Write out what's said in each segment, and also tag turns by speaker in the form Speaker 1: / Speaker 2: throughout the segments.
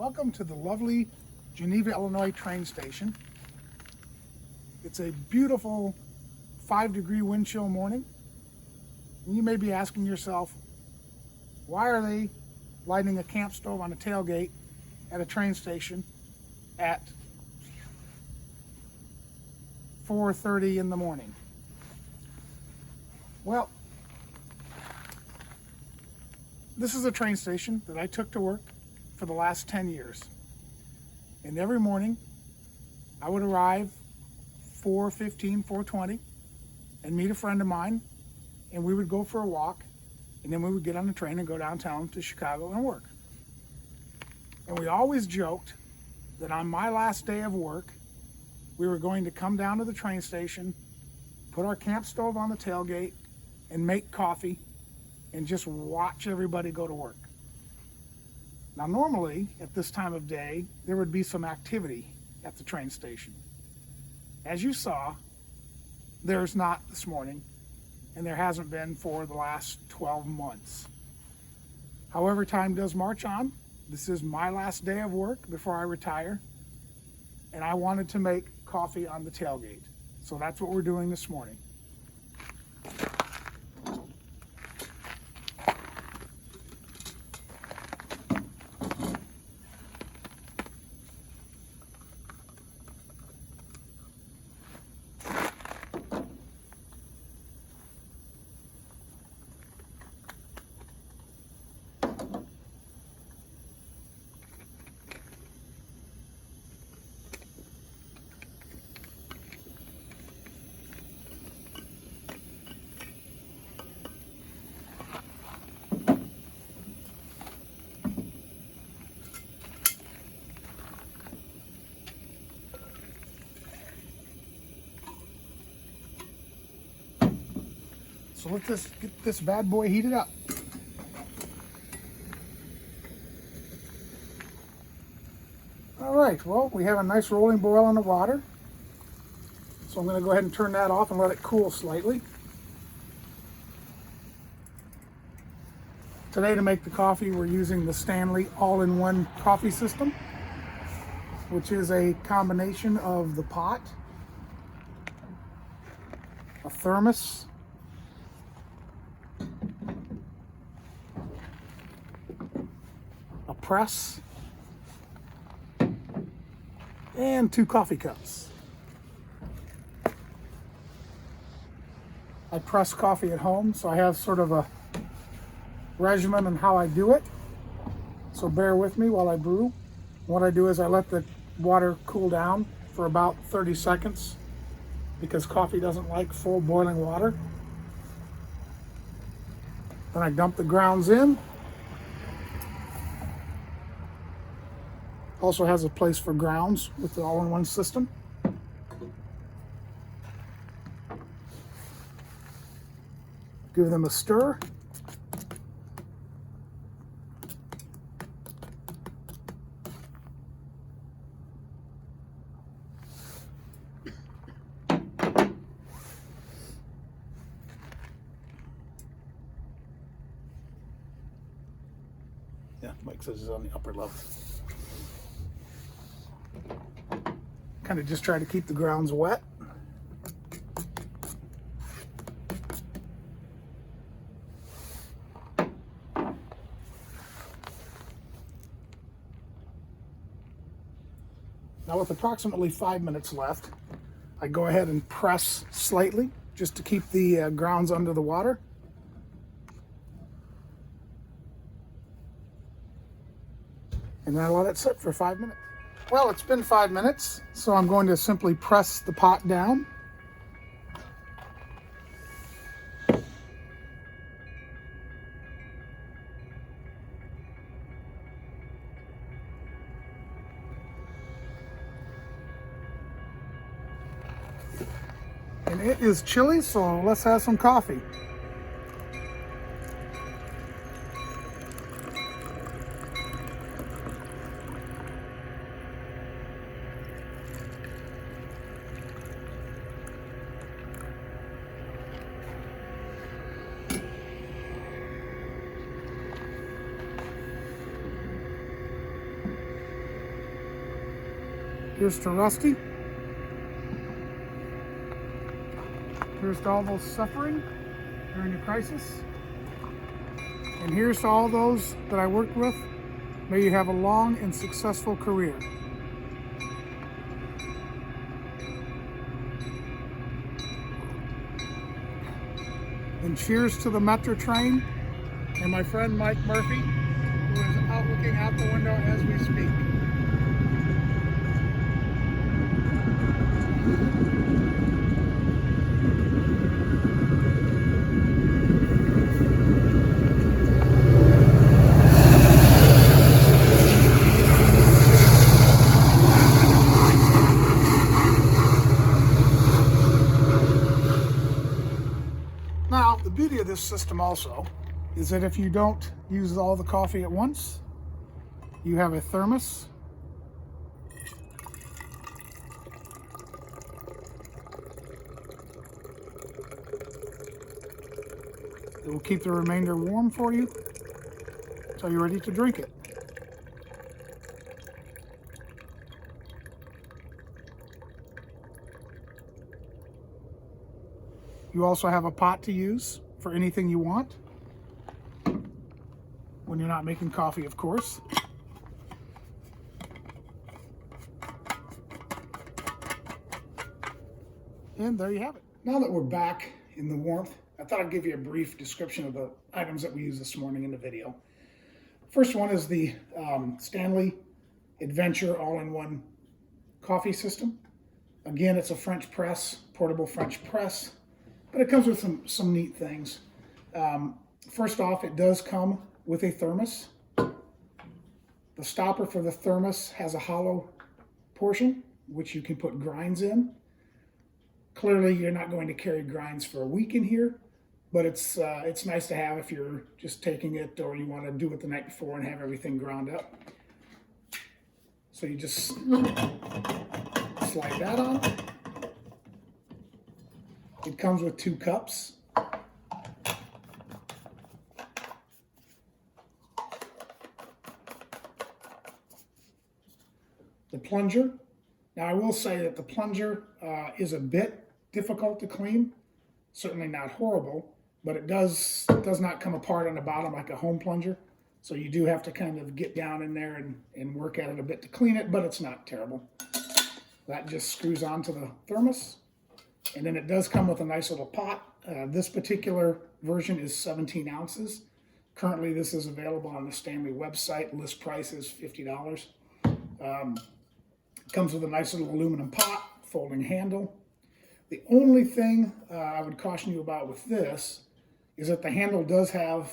Speaker 1: Welcome to the lovely Geneva, Illinois train station. It's a beautiful 5-degree wind chill morning. And you may be asking yourself, why are they lighting a camp stove on a tailgate at a train station at 4:30 in the morning? Well, this is a train station that I took to work for the last 10 years. And every morning I would arrive 4:15, 4:20 and meet a friend of mine, and we would go for a walk, and then we would get on the train and go downtown to Chicago and work. And we always joked that on my last day of work, we were going to come down to the train station, put our camp stove on the tailgate, and make coffee, and just watch everybody go to work. Now, normally at this time of day, there would be some activity at the train station. As you saw, there's not this morning, and there hasn't been for the last 12 months. However, time does march on. This is my last day of work before I retire, and I wanted to make coffee on the tailgate. So that's what we're doing this morning. So let's get this bad boy heated up. All right, well, we have a nice rolling boil on the water. So I'm going to go ahead and turn that off and let it cool slightly. Today, to make the coffee, we're using the Stanley all-in-one coffee system, which is a combination of the pot, a thermos, a press, and 2 coffee cups. I press coffee at home, so I have sort of a regimen on how I do it. So bear with me while I brew. What I do is I let the water cool down for about 30 seconds because coffee doesn't like full boiling water. Then I dump the grounds in. Also has a place for grounds with the all-in-one system. Give them a stir. Yeah, Mike says it's on the upper level. Kind of just try to keep the grounds wet. Now, with approximately 5 minutes left, I go ahead and press slightly just to keep the grounds under the water. And then I let it sit for 5 minutes. Well, it's been 5 minutes, so I'm going to simply press the pot down. And it is chilly, so let's have some coffee. Here's to Rusty. Here's to all those suffering during the crisis. And here's to all those that I worked with. May you have a long and successful career. And cheers to the Metro train and my friend Mike Murphy, who is out looking out the window as we speak. Now, the beauty of this system also is that if you don't use all the coffee at once, you have a thermos. It will keep the remainder warm for you until you're ready to drink it. You also have a pot to use for anything you want. When you're not making coffee, of course. And there you have it. Now that we're back in the warmth, I thought I'd give you a brief description of the items that we used this morning in the video. First one is the Stanley Adventure all-in-one coffee system. Again, it's a French press, portable French press, but it comes with some neat things. First off, it does come with a thermos. The stopper for the thermos has a hollow portion, which you can put grinds in. Clearly, you're not going to carry grinds for a week in here, but it's nice to have if you're just taking it or you want to do it the night before and have everything ground up. So you just slide that on. It comes with 2 cups. The plunger. Now I will say that the plunger is a bit difficult to clean. Certainly not horrible, but it does not come apart on the bottom like a home plunger. So you do have to kind of get down in there and work at it a bit to clean it, but it's not terrible. That just screws onto the thermos. And then it does come with a nice little pot. This particular version is 17 ounces. Currently, this is available on the Stanley website. List price is $50. Comes with a nice little aluminum pot, folding handle. The only thing I would caution you about with this is that the handle does have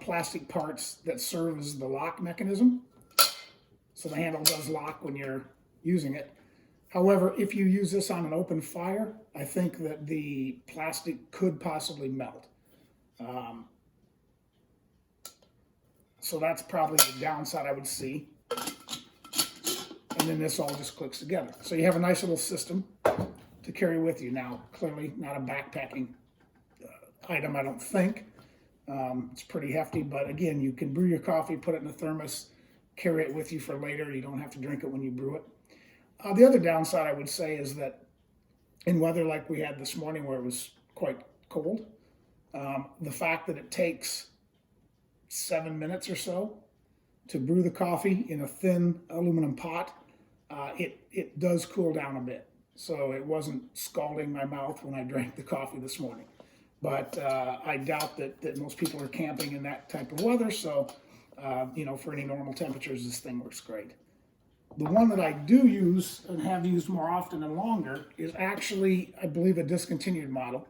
Speaker 1: plastic parts that serve as the lock mechanism. So the handle does lock when you're using it. However, if you use this on an open fire, I think that the plastic could possibly melt. So that's probably the downside I would see. And then this all just clicks together. So you have a nice little system to carry with you. Now, clearly not a backpacking item, I don't think. It's pretty hefty, but again, you can brew your coffee, put it in a thermos, carry it with you for later. You don't have to drink it when you brew it. The other downside I would say is that in weather like we had this morning where it was quite cold, the fact that it takes 7 minutes or so to brew the coffee in a thin aluminum pot, it does cool down a bit. So it wasn't scalding my mouth when I drank the coffee this morning. But I doubt that most people are camping in that type of weather. So, for any normal temperatures, this thing works great. The one that I do use and have used more often and longer is actually, I believe, a discontinued model.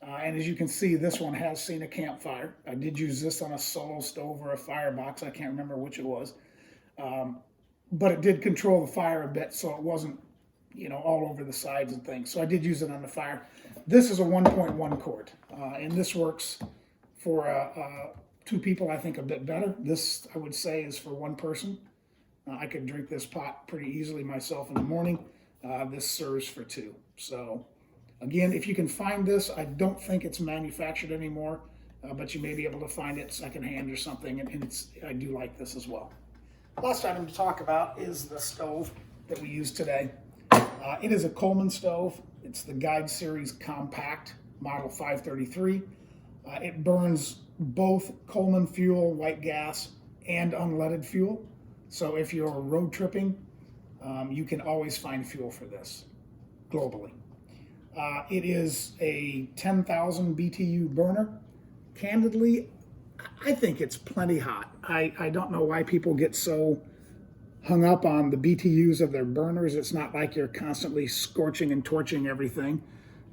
Speaker 1: And as you can see, this one has seen a campfire. I did use this on a solo stove or a firebox. I can't remember which it was. But it did control the fire a bit, so it wasn't, all over the sides and things. So I did use it on the fire. This is a 1.1 quart, and this works for 2 people, I think, a bit better. This, I would say, is for 1 person. I could drink this pot pretty easily myself in the morning. This serves for 2. So again, if you can find this, I don't think it's manufactured anymore, but you may be able to find it secondhand or something, and I do like this as well. Last item to talk about is the stove. that we use today. It is a Coleman stove. It's the Guide Series Compact, model 533. It burns both Coleman fuel, white gas, and unleaded fuel. So if you're road tripping, you can always find fuel for this globally. It is a 10,000 BTU burner. Candidly, I think it's plenty hot. I don't know why people get so hung up on the BTUs of their burners. It's not like you're constantly scorching and torching everything.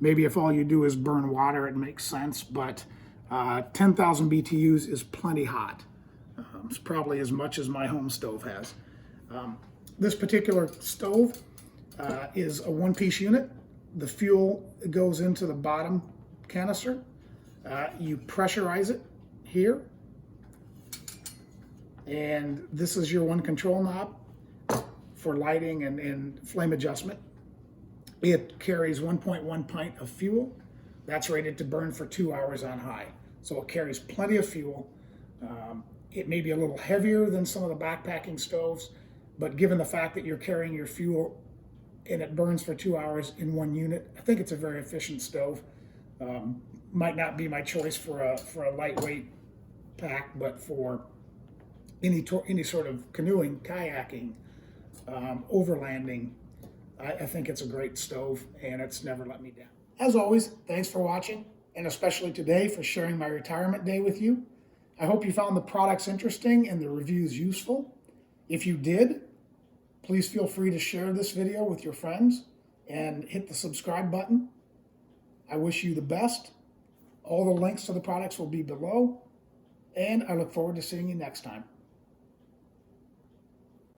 Speaker 1: Maybe if all you do is burn water, it makes sense, but 10,000 BTUs is plenty hot. It's probably as much as my home stove has. This particular stove is a one-piece unit. The fuel goes into the bottom canister. You pressurize it here. And this is your one control knob for lighting and flame adjustment. It carries 1.1 pint of fuel. That's rated to burn for 2 hours on high. So it carries plenty of fuel. It may be a little heavier than some of the backpacking stoves, but given the fact that you're carrying your fuel and it burns for 2 hours in one unit, I think it's a very efficient stove. Might not be my choice for a lightweight pack, but for any sort of canoeing, kayaking, overlanding, I think it's a great stove, and it's never let me down. As always, thanks for watching, and especially today for sharing my retirement day with you. I hope you found the products interesting and the reviews useful. If you did, please feel free to share this video with your friends and hit the subscribe button. I wish you the best. All the links to the products will be below, and I look forward to seeing you next time.